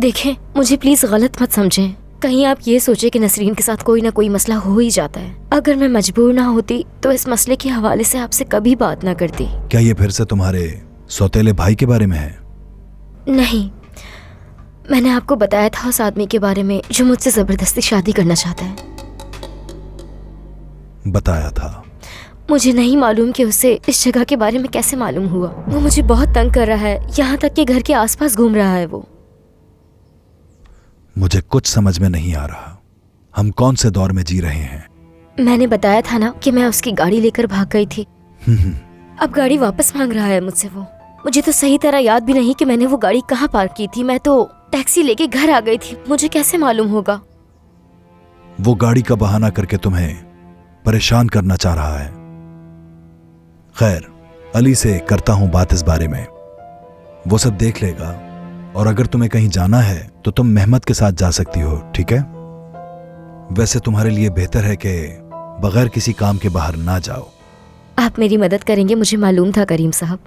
देखें, मुझे प्लीज गलत मत समझें। कहीं आप ये सोचे कि नसरीन के साथ कोई ना कोई मसला हो ही जाता है। अगर मैं मजबूर ना होती तो इस मसले के हवाले से आपसे कभी बात ना करती। क्या ये फिर से तुम्हारे सौतेले भाई के बारे में है? नहीं, मैंने आपको बताया था उस आदमी के बारे में जो मुझसे जबरदस्ती शादी करना चाहता है। बताया था। मुझे नहीं मालूम कि उसे इस जगह के बारे में कैसे मालूम हुआ। वो मुझे बहुत तंग कर रहा है, यहाँ तक कि घर के आसपास घूम रहा है वो। मुझे कुछ समझ में नहीं आ रहा, हम कौन से दौर में जी रहे हैं। मैंने बताया था ना कि मैं उसकी गाड़ी लेकर भाग गई थी। अब गाड़ी वापस मांग रहा है मुझसे वो। मुझे तो सही तरह याद भी नहीं कि मैंने वो गाड़ी कहाँ पार्क की थी। मैं तो टैक्सी लेके घर आ गई थी, मुझे कैसे मालूम होगा? वो गाड़ी का बहाना करके तुम्हें परेशान करना चाह रहा है। खैर, अली से करता हूं बात इस बारे में, वो सब देख लेगा। और अगर तुम्हें कहीं जाना है तो तुम मेहमत के साथ जा सकती हो, ठीक है? वैसे तुम्हारे लिए बेहतर है कि बगैर किसी काम के बाहर ना जाओ। आप मेरी मदद करेंगे, मुझे मालूम था करीम साहब।